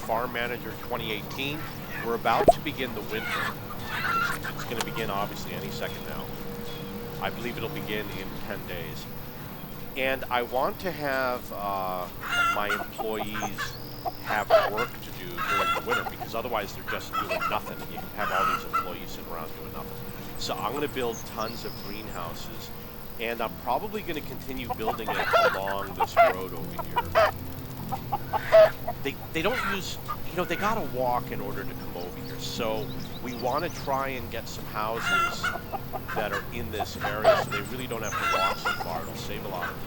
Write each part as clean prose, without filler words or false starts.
Farm Manager 2018. We're about to begin the winter. It's going to begin obviously any second now. I believe it'll begin in 10 days. And I want to have my employees have work to do during the winter, because otherwise they're just doing nothing. You can have all these employees sitting around doing nothing. So I'm going to build tons of greenhouses, and I'm probably going to continue building it along this road over here. They don't use, they gotta walk in order to come over here. So we want to try and get some houses that are in this area so they really don't have to walk so far. It'll save a lot of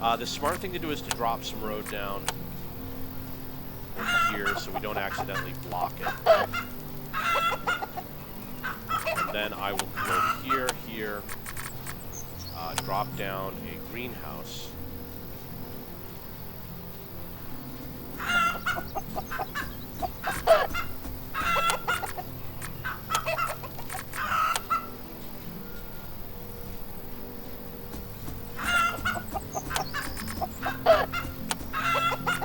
time. The smart thing to do is to drop some road down over here so we don't accidentally block it. And then I will come over here, drop down a greenhouse.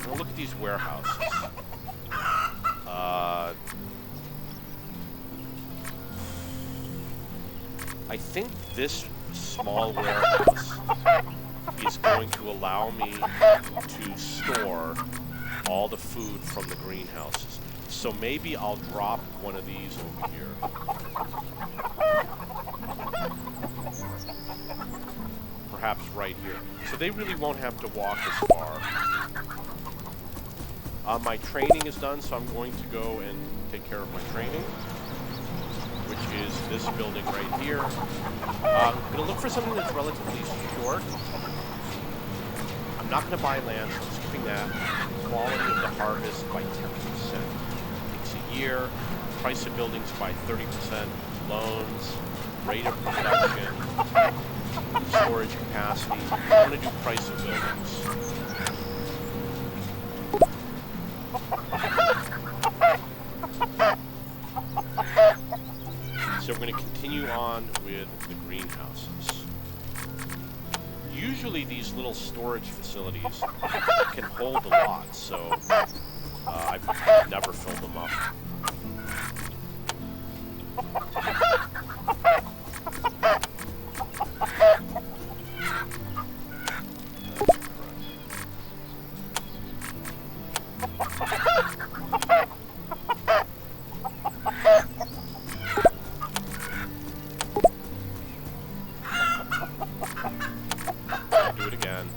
Now look at these warehouses. I think this small warehouse is going to allow me to store all the food from the greenhouses. So maybe I'll drop one of these over here. Perhaps right here. So they really won't have to walk as far. My training is done, so I'm going to go and take care of my training, which is this building right here. I'm going to look for something that's relatively short. I'm not going to buy land, so I'm skipping that. Quality of the harvest by 10%. Takes a year. Price of buildings by 30%. Loans. Rate of production. Storage capacity. I'm going to do price of buildings. So we're going to continue on with the greenhouses. Usually these little storage facilities can hold a lot, so I've never filled them up. Do it again.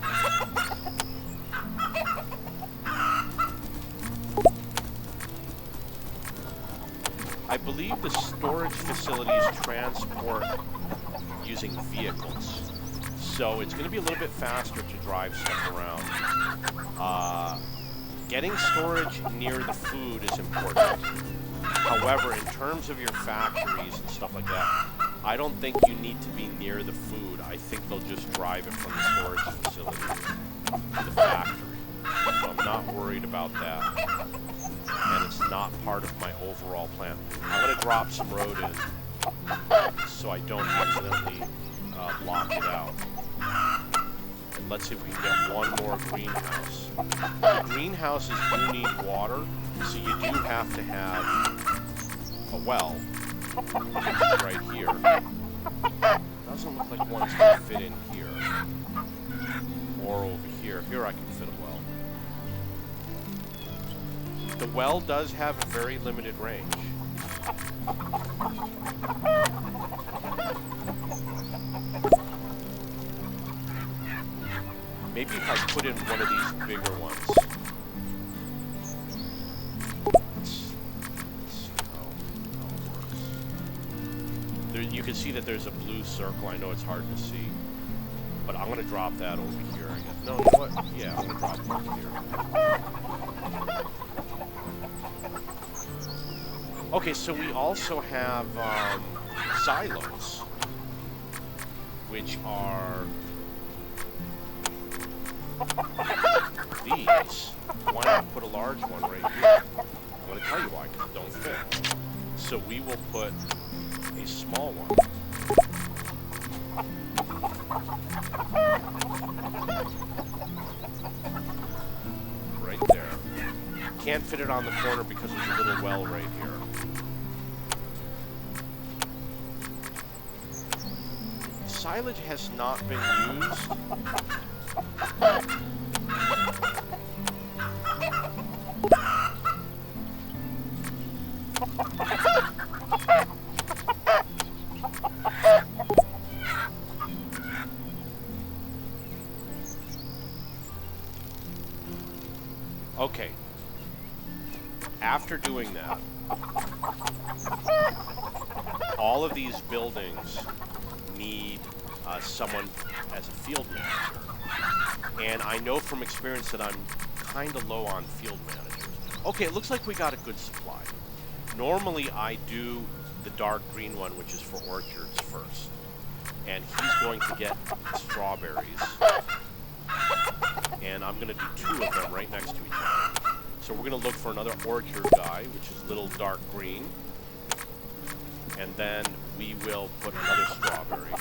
I believe the storage facilities transport using vehicles, so it's going to be a little bit faster to drive stuff around. Getting storage near the food is important. However, in terms of your factories and stuff like that, I don't think you need to be near the food. I think they'll just drive it from the storage facility to the factory. So I'm not worried about that. And it's not part of my overall plan. I'm going to drop some road in so I don't accidentally block it out. And let's see if we can get one more greenhouse. The greenhouses do need water, so you do have to have a well right here. Doesn't look like one's going to fit in here. Or over here. Here I can fit a well. The well does have a very limited range. Maybe if I put in one of these bigger ones. Let's see how it works. There, you can see that there's a blue circle. I know it's hard to see. But I'm going to drop that over here, I guess. No, you know what? Yeah, I'm going to drop it over here. Okay, so we also have silos, which are these. Why not put a large one right here? I'm going to tell you why, because it don't fit. So we will put a small one. can't fit it on the corner because there's a little well right here. Silage has not been used. Okay. After doing that, all of these buildings need someone as a field manager. And I know from experience that I'm kind of low on field managers. Okay, it looks like we got a good supply. Normally I do the dark green one, which is for orchards first. And he's going to get strawberries. And I'm going to do 2 of them right next to each other. So we're going to look for another orchard guy, which is little dark green. And then we will put another strawberry.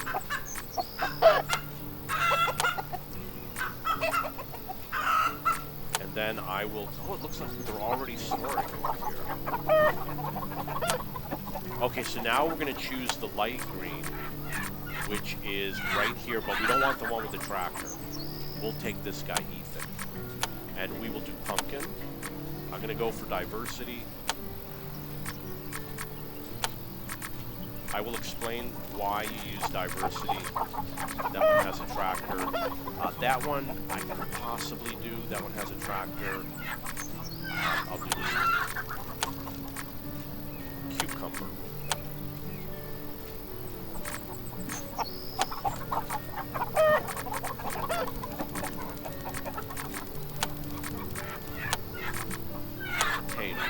And then I will... Oh, it looks like they're already storing over here. Okay, so now we're going to choose the light green, which is right here, but we don't want the one with the tractor. We'll take this guy, Ethan. And we will do pumpkin. I'm going to go for diversity. I will explain why you use diversity. That one has a tractor. That one I could possibly do. That one has a tractor. I'll do this one. Cucumber. Potato.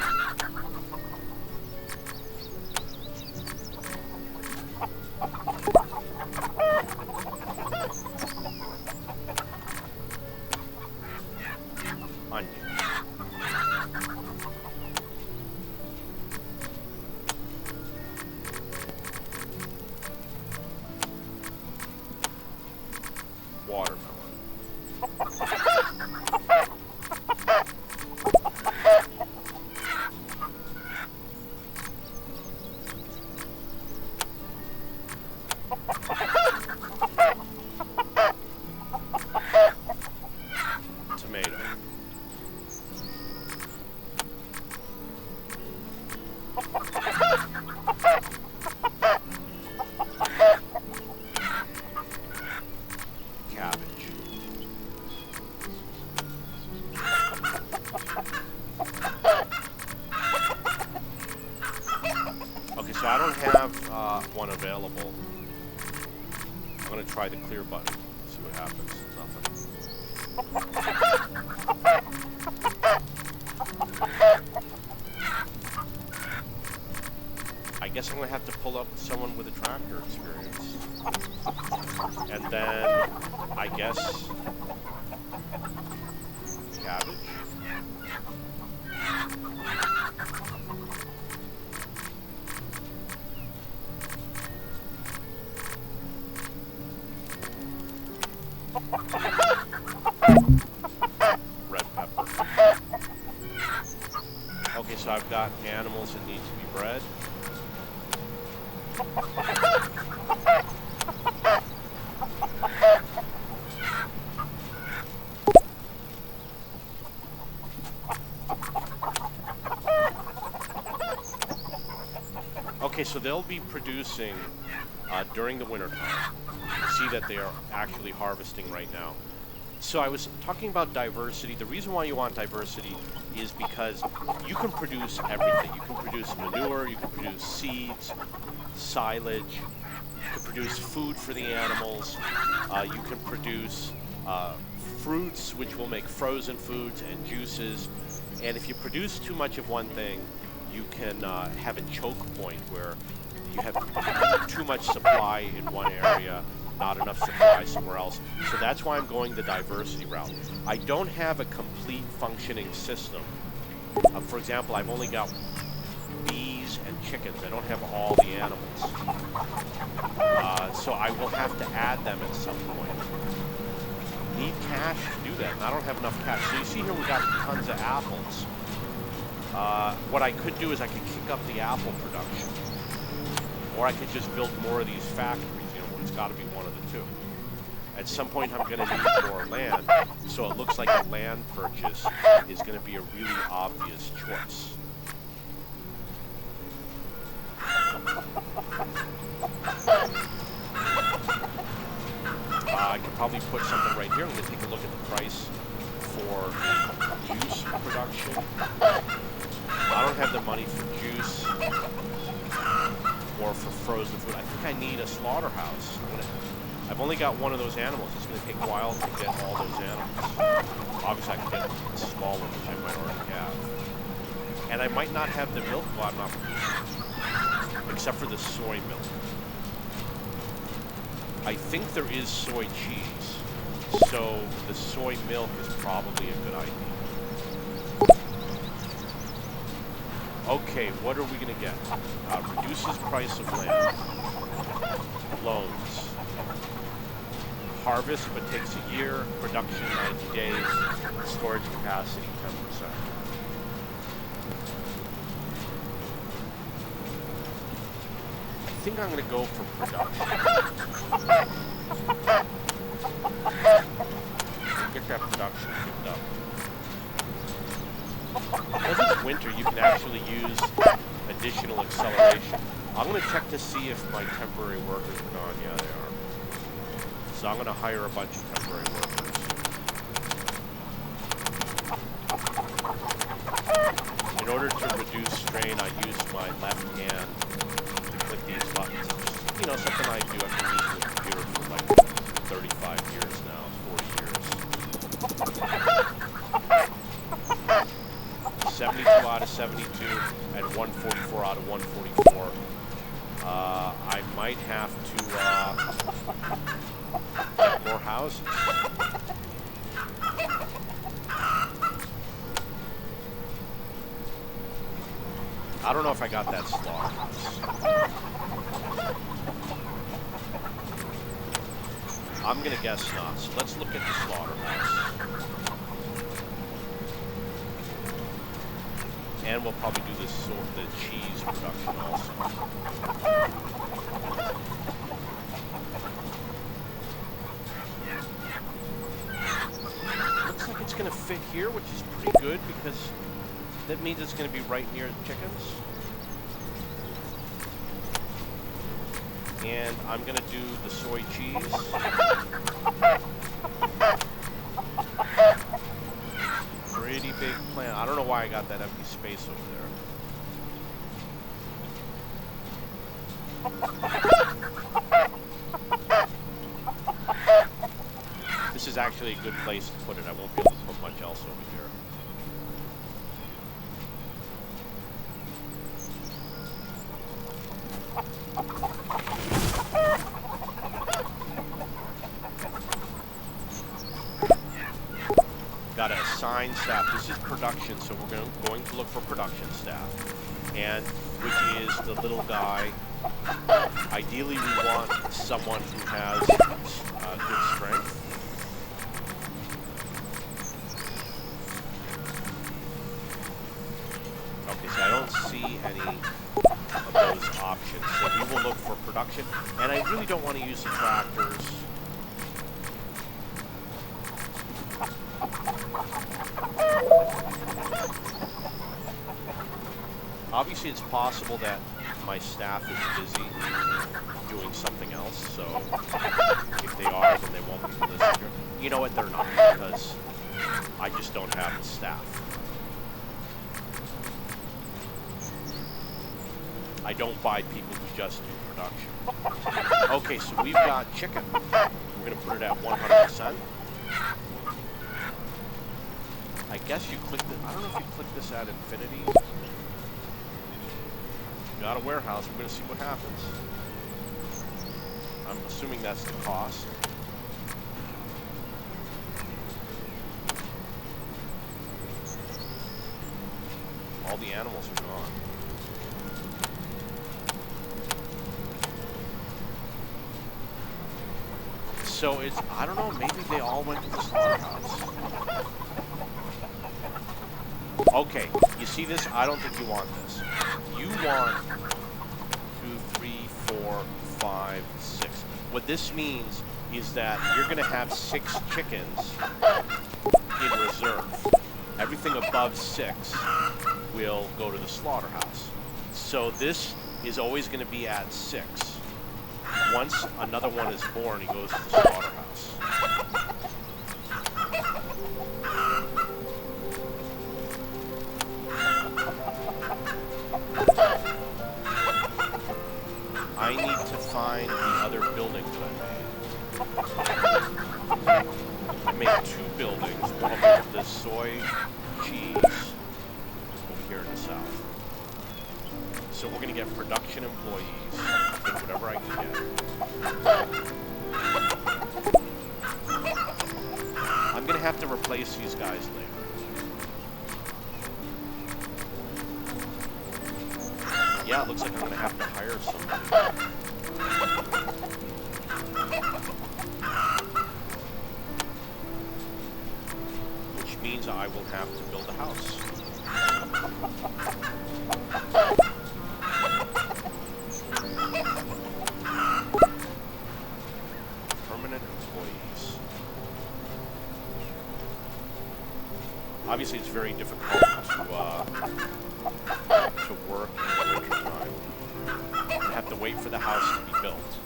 Onion. Watermelon. Tomato. Cabbage. Okay, so I don't have one available. I'm going to try the clear button. See what happens. Nothing. I guess I'm going to have to pull up someone with a tractor experience. And then, I guess, cabbage? Red pepper. Okay, so I've got animals that need to be bred. Okay, so they'll be producing during the winter time. See that they are actually harvesting right now. So I was talking about diversity. The reason why you want diversity is because you can produce everything. You can produce manure, you can produce seeds, silage, you can produce food for the animals, you can produce fruits, which will make frozen foods and juices. And if you produce too much of one thing, you can have a choke point where you have too much supply in one area, not enough supply somewhere else. So that's why I'm going the diversity route. I don't have a complete functioning system. For example, I've only got bees and chickens. I don't have all the animals. So I will have to add them at some point. Need cash to do that, and I don't have enough cash. So you see here we got tons of apples. What I could do is I could kick up the apple production. Or I could just build more of these factories. You know, it's got to be one of the two. At some point, I'm going to need more land, so it looks like a land purchase is going to be a really obvious choice. I could probably put something right here. I'm going to take a look at the price for juice production. I don't have the money for juice or for frozen food. I think I need a slaughterhouse. I've only got one of those animals. It's going to take a while to get all those animals. Obviously, I can get a small one, which I might already have. And I might not have the milk while I'm not producing, except for the soy milk. I think there is soy cheese, so the soy milk is probably a good idea. Okay, what are we going to get? Reduces price of land. Loans. Harvest, but takes a year. Production, 90 days. Storage capacity, 10%. I think I'm going to go for production. Get that production picked up. Because it's winter, you can actually use additional acceleration. I'm going to check to see if my temporary workers are gone. Yeah, they are. So I'm going to hire a bunch of temporary workers. In order to reduce strain, I use my left hand to click these buttons. You know, something I do. I've been using the computer for like 35 years now, 40 years. 72 out of 72 and 144 out of 144. I might have to get more houses. I don't know if I got that slaughterhouse. I'm gonna guess not. So let's look at the slaughterhouse. And we'll probably do the cheese production also. Looks like it's going to fit here, which is pretty good because that means it's going to be right near the chickens. And I'm going to do the soy cheese. Pretty big plant. I don't know why I got that empty space over there. This is actually a good place to put it. I won't be able to put much else over here. Got to assign staff. This is production, so we're going to look for production staff, and which is the little guy. Ideally, we want someone who has good strength. Okay, so I don't see any of those options. So we will look for production, and I really don't want to use the tractors. Obviously, it's possible that my staff is busy doing something else, so if they are, then they won't be listening. You know what? They're not, because I just don't have the staff. I don't buy people who just do production. Okay, so we've got chicken. We're going to put it at 100%. I guess you click the, I don't know if you click this at infinity. Got a warehouse. We're going to see what happens. I'm assuming that's the cost. All the animals are gone. So it's, I don't know, maybe they all went to the slaughterhouse. Okay, you see this? I don't think you want this. You want 2, 3, 4, 5, 6. What this means is that you're going to have 6 chickens in reserve. Everything above 6 will go to the slaughterhouse. So this is always going to be at 6. Once another one is born, he goes to the slaughterhouse. I need to find the other building that I made. I made 2 buildings. One of them, the soy cheese, over here in the south. So we're going to get production employees, get whatever I can get. I'm going to have to replace these guys later. Yeah, it looks like I'm going to have to hire somebody. Which means I will have to build a house. Permanent employees. Obviously, it's very difficult to work in the wintertime. I have to wait for the house to be built.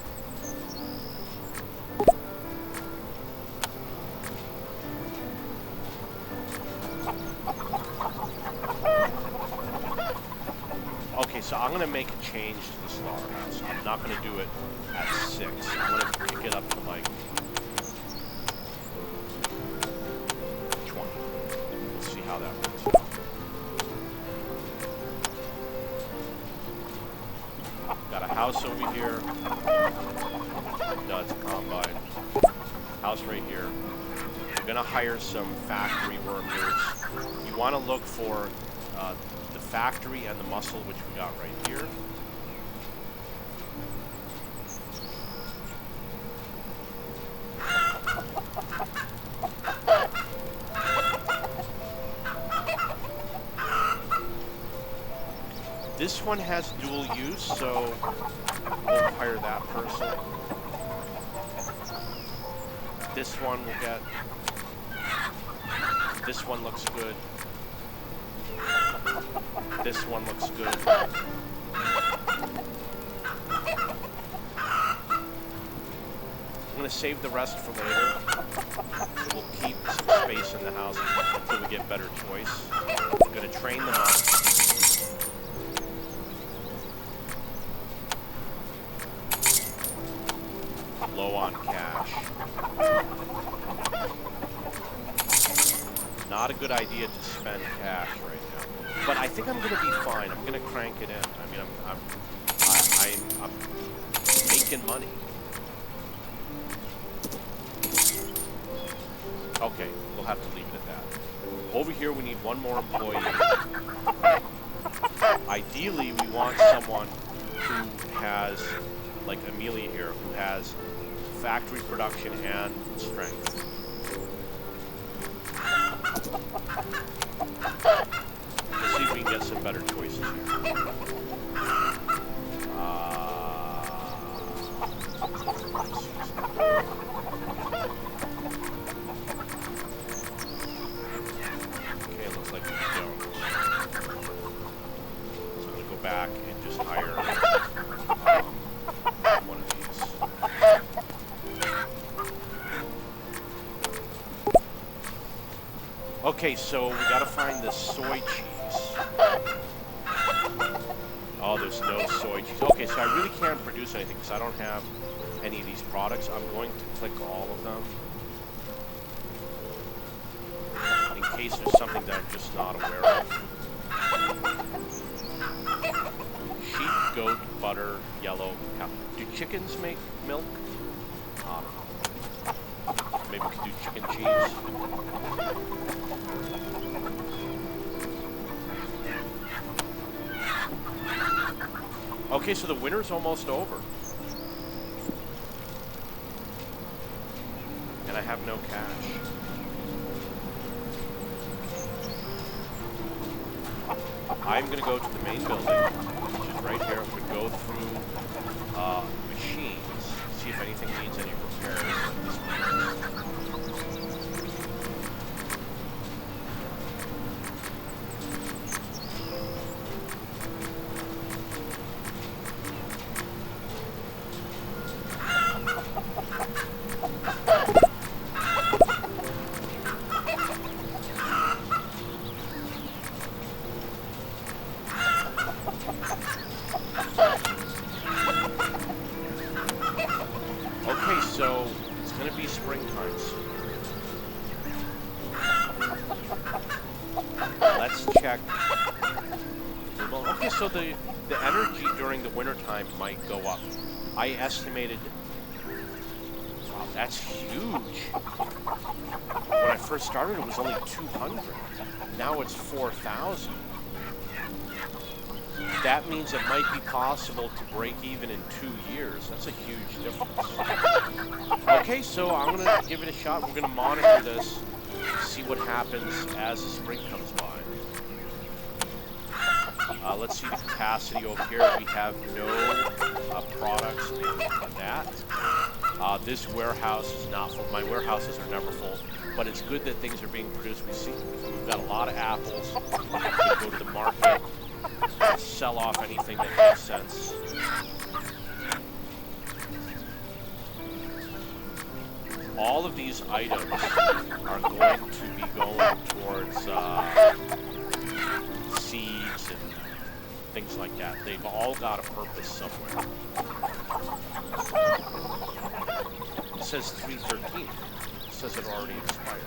Okay, so I'm going to make a change to the slaughterhouse. I'm not going to do it at 6. I'm going to kick it up to like 20. We'll see how that works out. Got a house over here. No, it's a combine. House right here. We're going to hire some factory workers. You want to look for the factory and the muscle, which we got right here. This one has dual use, so we'll hire that person. This one will get. This one looks good. This one looks good. I'm going to save the rest for later. So we'll keep some space in the house until we get better choice. I'm going to train them up. Low on cash. Not a good idea to spend cash right now. But I think I'm going to be fine. I'm going to crank it in. I mean, I'm making money. Okay, we'll have to leave it at that. Over here, we need one more employee. Ideally, we want someone who has, like Amelia here, who has factory production and strength. Let's see if we can get some better choices here. Okay, it looks like we don't. So I'm going to go back and just hire one of these. Okay, so we gotta find the soy cheese. Oh, there's no soy cheese. Okay, so I really can't produce anything because I don't have any of these products. I'm going to click all of them in case there's something that I'm just not aware of. Sheep, goat, butter, yellow, cow. Do chickens make milk? I don't know. Maybe we could do chicken cheese. Okay, so the winter's almost over. And I have no cash. I'm going to go to the main building, which is right here. I'm going to go through machines, see if anything needs any repairs. Okay, so it's going to be springtime soon. Let's check. Well, okay, so the energy during the wintertime might go up. I estimated. Wow, that's huge. When I first started, it was only 200. Now it's 4,000. That means it might be possible to break even in 2 years. That's a huge difference. Okay, so I'm going to give it a shot. We're going to monitor this, see what happens as the spring comes by. Let's see the capacity over here. We have no products in that. This warehouse is not full. My warehouses are never full, but it's good that things are being produced. We've got a lot of apples. We're going to go to the market, sell off anything that makes sense. All of these items are going to be going towards seeds and things like that. They've all got a purpose somewhere. It says 313. It says it already expired.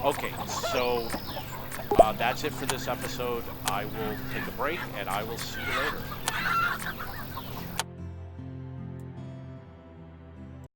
Okay, so that's it for this episode. I will take a break, and I will see you later.